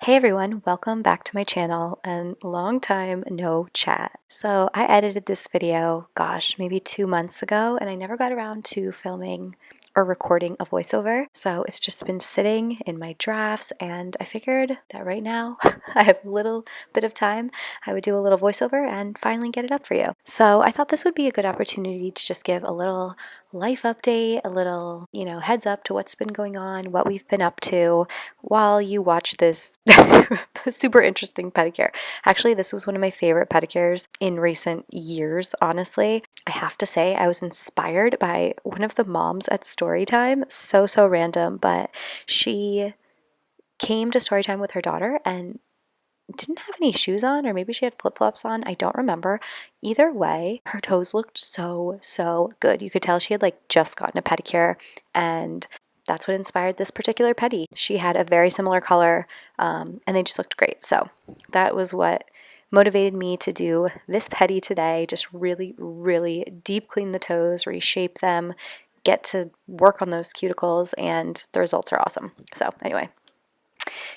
Hey everyone, welcome back to my channel and long time no chat. So I edited this video, gosh, maybe 2 months ago, and I never got around to filming or recording a voiceover. So it's just been sitting in my drafts, and I figured that right now I have a little bit of time. I would do a little voiceover and finally get it up for you. So I thought this would be a good opportunity to just give a little life update, a little, heads up to what's been going on, what we've been up to while you watch this super interesting pedicure. Actually, this was one of my favorite pedicures in recent years, honestly. I have to say, I was inspired by one of the moms at Storytime. So random, but she came to Storytime with her daughter and didn't have any shoes on, or maybe she had flip-flops on. I don't remember. Either way, her toes looked so good. You could tell she had just gotten a pedicure, and that's what inspired this particular pedi. She had a very similar color, and they just looked great. So that was what motivated me to do this pedi today. Just really deep clean the toes, reshape them, get to work on those cuticles, and the results are awesome. So anyway,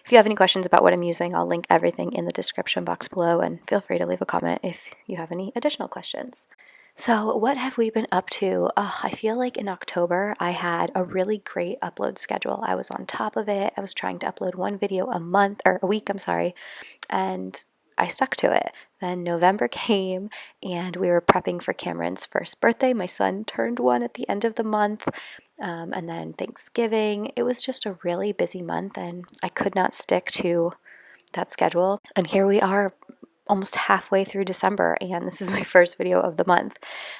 if you have any questions about what I'm using, I'll link everything in the description box below, and feel free to leave a comment if you have any additional questions. So what have we been up to? I feel like in October I had a really great upload schedule. I was on top of it. I was trying to upload one video a week, I'm sorry, and I stuck to it. Then November came and we were prepping for Cameron's first birthday. My son turned one at the end of the month. And then Thanksgiving. It was just a really busy month and I could not stick to that schedule. And here we are almost halfway through December, and this is my first video of the month.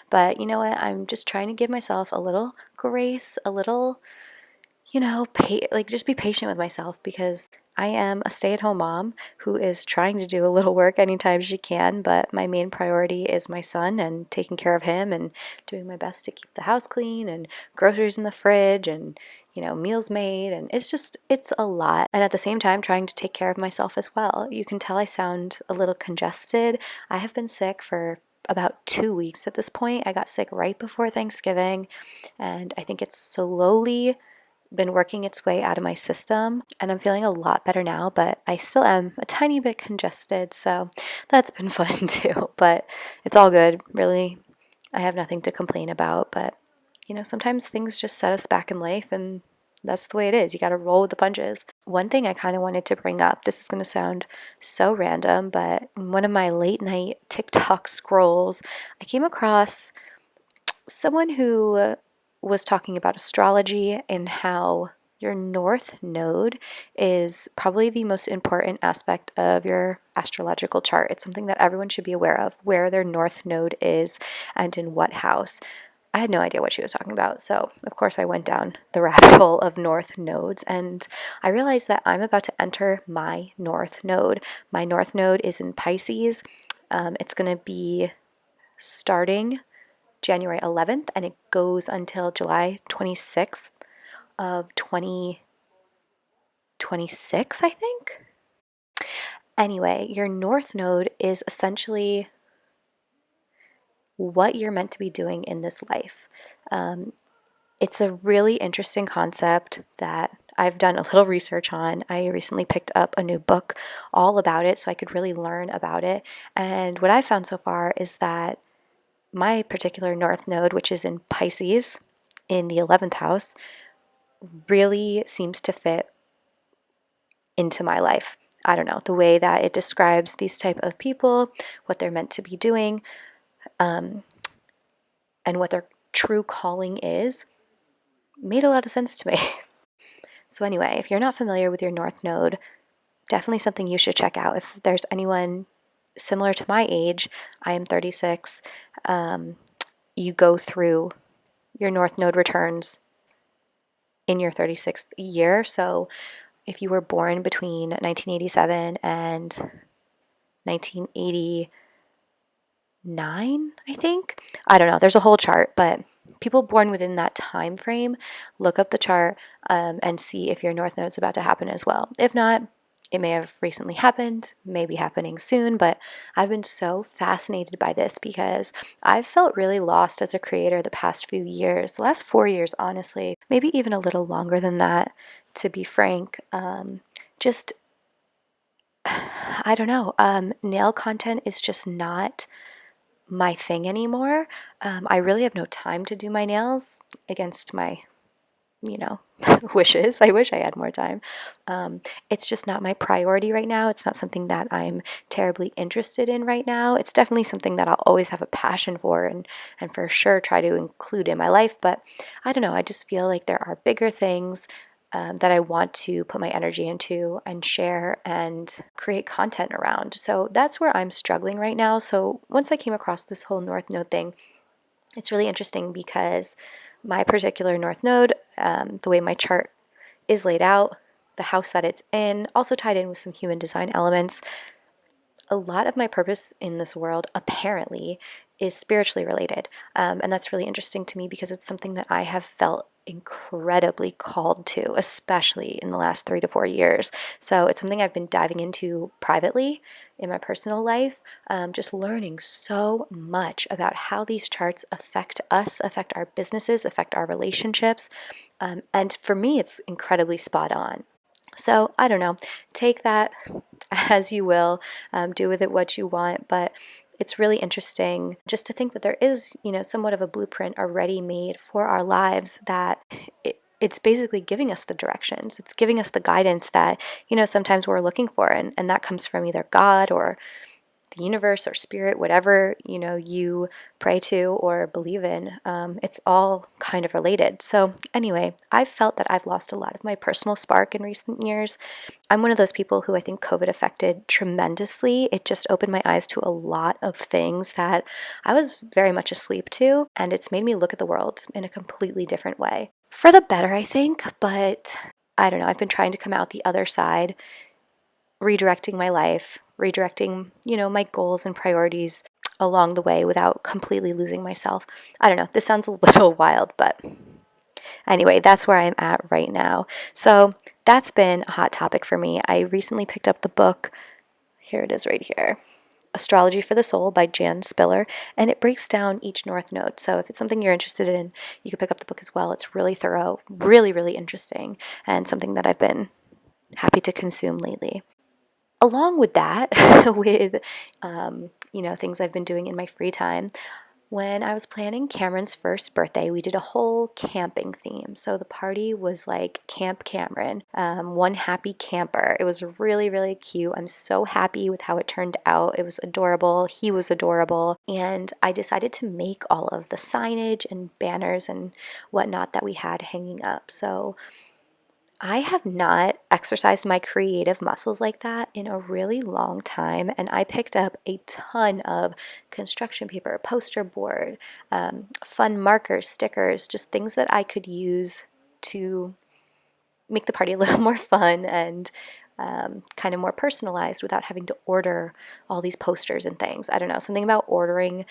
But you know what? I'm just trying to give myself a little grace, a little, just be patient with myself, because I am a stay-at-home mom who is trying to do a little work anytime she can, but my main priority is my son and taking care of him and doing my best to keep the house clean and groceries in the fridge and meals made, and it's a lot. And at the same time, trying to take care of myself as well. You can tell I sound a little congested. I have been sick for about 2 weeks at this point. I got sick right before Thanksgiving, and I think it's slowly been working its way out of my system, and I'm feeling a lot better now, but I still am a tiny bit congested, so that's been fun too. But it's all good, really. I have nothing to complain about, but sometimes things just set us back in life, and that's the way it is. You got to roll with the punches. One thing I kind of wanted to bring up, this is going to sound so random, but in one of my late night TikTok scrolls, I came across someone who was talking about astrology and how your north node is probably the most important aspect of your astrological chart. It's something that everyone should be aware of, where their north node is and in what house. I had no idea what she was talking about, so of course I went down the rabbit hole of north nodes, and I realized that I'm about to enter my north node. My north node is in Pisces. It's going to be starting January 11th, and it goes until July 26th of 2026, I think. Anyway, your north node is essentially what you're meant to be doing in this life. It's a really interesting concept that I've done a little research on. I recently picked up a new book all about it so I could really learn about it. And what I've found so far is that my particular north node, which is in Pisces in the 11th house, really seems to fit into my life. I don't know, the way that it describes these type of people, what they're meant to be doing, and what their true calling is, made a lot of sense to me. So anyway, if you're not familiar with your north node, definitely something you should check out. If there's anyone similar to my age, I am 36, you go through your north node returns in your 36th year. So if you were born between 1987 and 1989, I think. I don't know. There's a whole chart, but people born within that time frame, look up the chart and see if your north node is about to happen as well. If not, it may have recently happened, may be happening soon, but I've been so fascinated by this because I've felt really lost as a creator the past few years, the last 4 years, honestly, maybe even a little longer than that, to be frank. Just I don't know. Nail content is just not my thing anymore. I really have no time to do my nails against my, you know, wishes. I wish I had more time. It's just not my priority right now. It's not something that I'm terribly interested in right now. It's definitely something that I'll always have a passion for and for sure try to include in my life. But I don't know. I just feel like there are bigger things that I want to put my energy into and share and create content around. So that's where I'm struggling right now. So once I came across this whole North Node thing, it's really interesting because my particular North Node, the way my chart is laid out, the house that it's in, also tied in with some human design elements, a lot of my purpose in this world apparently is spiritually related. And that's really interesting to me because it's something that I have felt incredibly called to, especially in the last 3 to 4 years. So it's something I've been diving into privately in my personal life, just learning so much about how these charts affect us, affect our businesses, affect our relationships. And for me, it's incredibly spot on. So I don't know, take that as you will, do with it what you want, but it's really interesting just to think that there is, somewhat of a blueprint already made for our lives that it's basically giving us the directions. It's giving us the guidance that, sometimes we're looking for. And that comes from either God or the universe or spirit, whatever, you pray to or believe in. It's all kind of related. So anyway, I've felt that I've lost a lot of my personal spark in recent years. I'm one of those people who I think COVID affected tremendously. It just opened my eyes to a lot of things that I was very much asleep to, and it's made me look at the world in a completely different way. For the better, I think, but I don't know. I've been trying to come out the other side, redirecting my life, redirecting, my goals and priorities along the way without completely losing myself. I don't know. This sounds a little wild, but anyway, that's where I'm at right now. So that's been a hot topic for me. I recently picked up the book. Here it is right here. Astrology for the Soul by Jan Spiller, and it breaks down each North Node. So if it's something you're interested in, you can pick up the book as well. It's really thorough, really, really interesting, and something that I've been happy to consume lately. Along with that, with things I've been doing in my free time, when I was planning Cameron's first birthday, we did a whole camping theme. So the party was like Camp Cameron, one happy camper. It was really, really cute. I'm so happy with how it turned out. It was adorable. He was adorable. And I decided to make all of the signage and banners and whatnot that we had hanging up. So I have not exercised my creative muscles like that in a really long time, and I picked up a ton of construction paper, poster board, fun markers, stickers, just things that I could use to make the party a little more fun and kind of more personalized without having to order all these posters and things. I don't know, something about ordering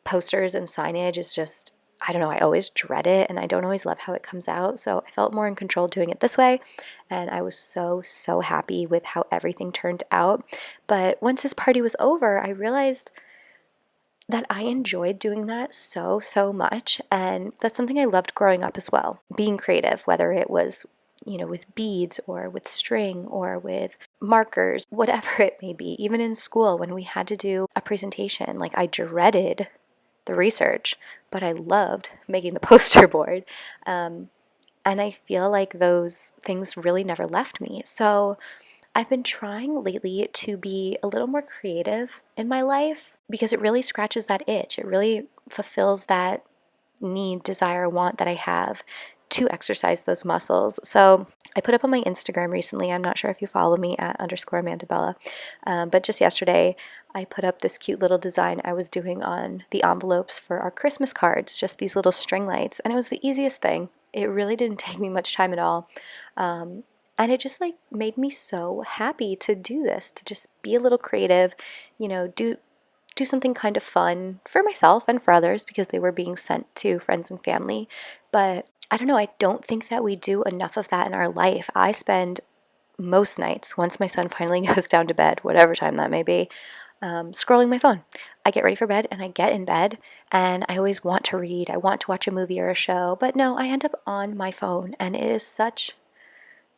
posters and signage is just, I don't know, I always dread it and I don't always love how it comes out. So I felt more in control doing it this way. And I was so, so happy with how everything turned out. But once this party was over, I realized that I enjoyed doing that so, so much. And that's something I loved growing up as well. Being creative, whether it was, with beads or with string or with markers, whatever it may be. Even in school, when we had to do a presentation, like I dreaded the research, but I loved making the poster board. And I feel like those things really never left me. So I've been trying lately to be a little more creative in my life because it really scratches that itch. It really fulfills that need, desire, want that I have to exercise those muscles. So I put up on my Instagram recently, I'm not sure if you follow me at _Amandabella, but just yesterday I put up this cute little design I was doing on the envelopes for our Christmas cards, just these little string lights, and it was the easiest thing. It really didn't take me much time at all. And it just like made me so happy to do this, to just be a little creative, do something kind of fun for myself and for others because they were being sent to friends and family. But I don't know, I don't think that we do enough of that in our life. I spend most nights, once my son finally goes down to bed, whatever time that may be, scrolling my phone. I get ready for bed and I get in bed and I always want to read. I want to watch a movie or a show, but no, I end up on my phone and it is such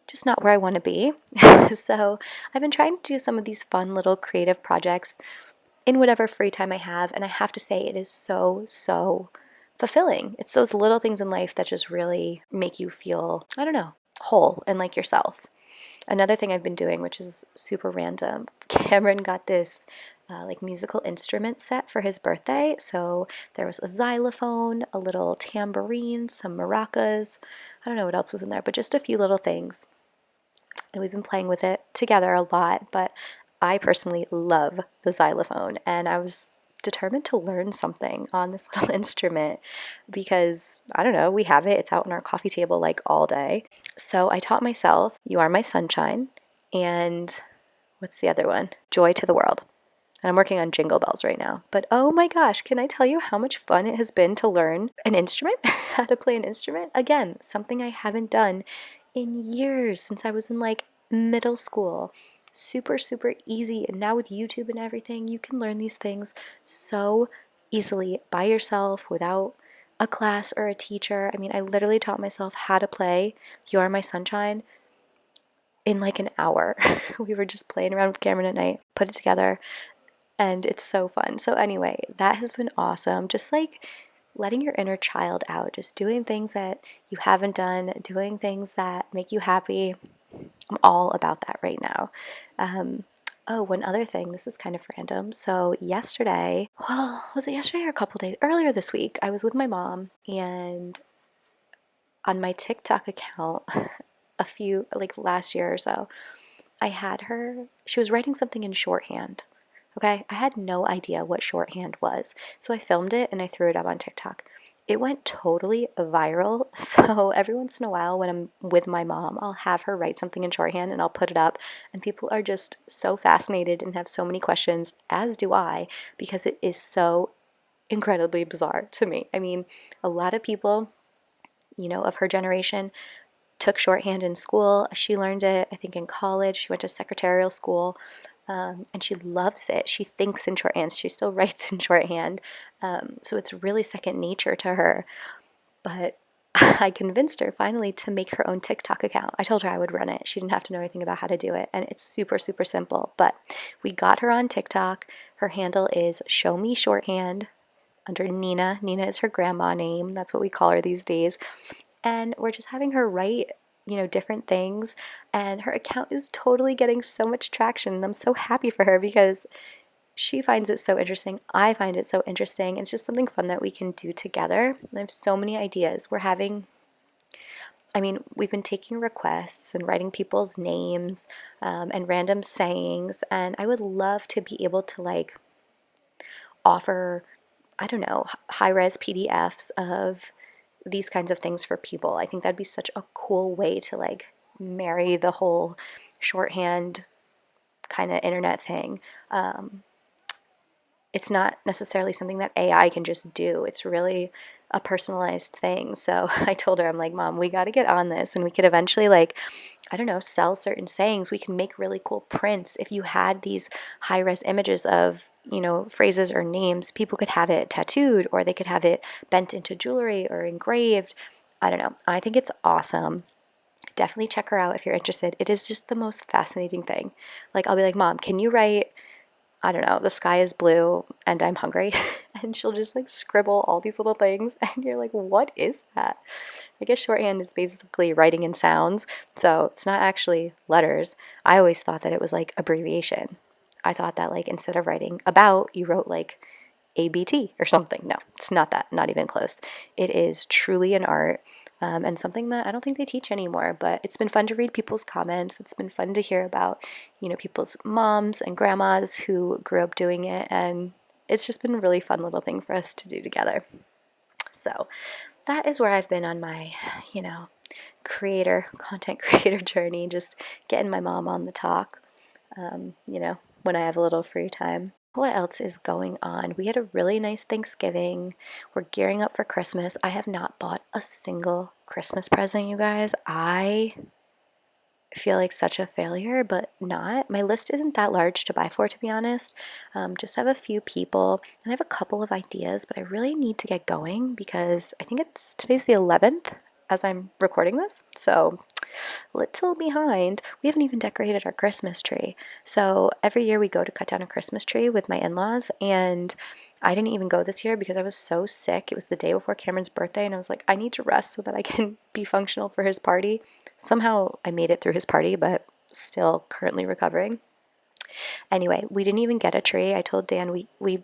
just not where I want to be. So I've been trying to do some of these fun little creative projects in whatever free time I have, and I have to say it is so fulfilling. It's those little things in life that just really make you feel, I don't know, whole and like yourself. Another thing I've been doing, which is super random, Cameron got this like musical instrument set for his birthday. So there was a xylophone, a little tambourine, some maracas. I don't know what else was in there, but just a few little things. And we've been playing with it together a lot, but I personally love the xylophone, and I was determined to learn something on this little instrument because I don't know, we have it, it's out on our coffee table like all day. So I taught myself You Are My Sunshine, and what's the other one? Joy to the World. And I'm working on Jingle Bells right now. But oh my gosh, can I tell you how much fun it has been to learn an instrument? How to play an instrument? Again, something I haven't done in years, since I was in like middle school. Super easy. And now with YouTube and everything, you can learn these things so easily by yourself without a class or a teacher. I mean, I literally taught myself how to play You Are My Sunshine in like an hour. We were just playing around with Cameron at night, put it together, and it's so fun. So anyway, that has been awesome. Just like letting your inner child out, just doing things that you haven't done, doing things that make you happy. I'm all about that right now. Oh, one other thing, this is kind of random. So yesterday, well, was it yesterday or a couple days earlier this week, I was with my mom, and on my TikTok account, a few, like last year or so, I had her, she was writing something in shorthand. Okay, I had no idea what shorthand was. So I filmed it and I threw it up on TikTok. It went totally viral. So every once in a while when I'm with my mom, I'll have her write something in shorthand and I'll put it up. And people are just so fascinated and have so many questions, as do I, because it is so incredibly bizarre to me. I mean, a lot of people, you know, of her generation took shorthand in school. She learned it, I think, in college. She went to secretarial school, and she loves it. She thinks in shorthand. She still writes in shorthand. So it's really second nature to her. But I convinced her finally to make her own TikTok account. I told her I would run it. She didn't have to know anything about how to do it. And it's super simple. But we got her on TikTok. Her handle is Show Me Shorthand under Nina. Nina is her grandma name. That's what we call her these days. And we're just having her write, you know, different things, and her account is totally getting so much traction, and I'm so happy for her because she finds it so interesting. I find it so interesting. It's just something fun that we can do together. I have so many ideas. We've been taking requests and writing people's names, and random sayings, and I would love to be able to like offer, I don't know, high-res PDFs of these kinds of things for people. I think that'd be such a cool way to like marry the whole shorthand kind of internet thing. It's not necessarily something that AI can just do. It's really a personalized thing. So I told her, I'm like, Mom, we got to get on this, and we could eventually like, I don't know, sell certain sayings. We can make really cool prints. If you had these high-res images of, you know, phrases or names, people could have it tattooed, or they could have it bent into jewelry or engraved. I don't know. I think it's awesome. Definitely check her out if you're interested. It is just the most fascinating thing. Like, I'll be like, Mom, can you write, I don't know, the sky is blue and I'm hungry? And she'll just like scribble all these little things, and you're like, what is that? I guess shorthand is basically writing in sounds, so it's not actually letters. I always thought that it was like abbreviation. I thought that like instead of writing about, you wrote like ABT or something. No, it's not that, not even close. It is truly an art. And something that I don't think they teach anymore, but it's been fun to read people's comments. It's been fun to hear about, you know, people's moms and grandmas who grew up doing it, and it's just been a really fun little thing for us to do together. So that is where I've been on my, you know, content creator journey, just getting my mom on the talk, you know, when I have a little free time. What else is going on? We had a really nice Thanksgiving. We're gearing up for Christmas. I have not bought a single Christmas present, you guys. I feel like such a failure, but not. My list isn't that large to buy for, to be honest. Just have a few people, and I have a couple of ideas, but I really need to get going because I think today's the 11th. as I'm recording this, so little behind. We haven't even decorated our Christmas tree. So every year we go to cut down a Christmas tree with my in-laws, and I didn't even go this year because I was so sick. It was the day before Cameron's birthday, and I was like, I need to rest so that I can be functional for his party. Somehow I made it through his party, but still currently recovering. Anyway, we didn't even get a tree. I told Dan we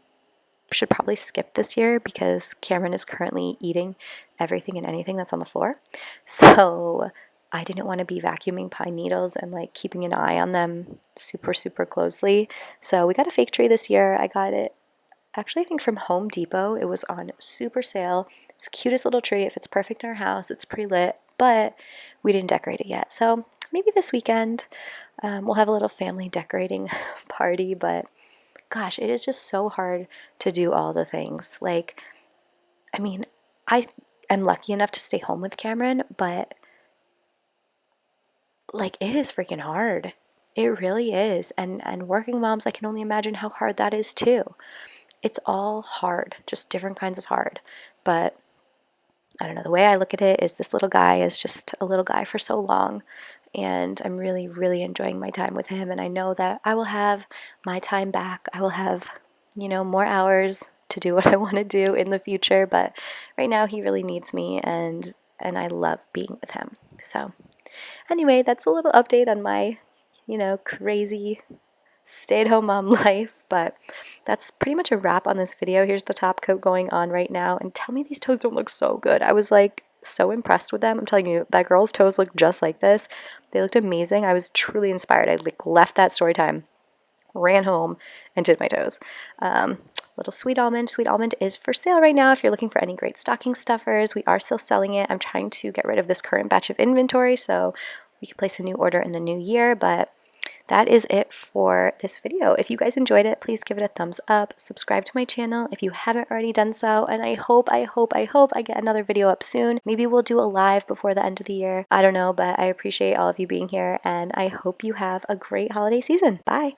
should probably skip this year because Cameron is currently eating everything and anything that's on the floor. So I didn't want to be vacuuming pine needles and like keeping an eye on them super, super closely. So we got a fake tree this year. I got it actually, I think from Home Depot. It was on super sale. It's the cutest little tree. It fits perfect in our house. It's pre-lit, but we didn't decorate it yet. So maybe this weekend we'll have a little family decorating party, but gosh, it is just so hard to do all the things. Like, I mean, I am lucky enough to stay home with Cameron, but like it is freaking hard. It really is. And working moms, I can only imagine how hard that is too. It's all hard, just different kinds of hard. But I don't know, the way I look at it is this little guy is just a little guy for so long. And I'm really, really enjoying my time with him. And I know that I will have my time back. I will have, more hours to do what I want to do in the future. But right now he really needs me, and I love being with him. So anyway, that's a little update on my, crazy stay-at-home mom life, but that's pretty much a wrap on this video. Here's the top coat going on right now, and tell me these toes don't look so good. I was like so impressed with them. I'm telling you, that girl's toes look just like this. They looked amazing. I was truly inspired. I like left that story time, ran home, and did my toes. Little Sweet Almond. Sweet Almond is for sale right now if you're looking for any great stocking stuffers. We are still selling it. I'm trying to get rid of this current batch of inventory so we can place a new order in the new year, but that is it for this video. If you guys enjoyed it, please give it a thumbs up. Subscribe to my channel if you haven't already done so. And I hope I get another video up soon. Maybe we'll do a live before the end of the year. I don't know, but I appreciate all of you being here, and I hope you have a great holiday season. Bye.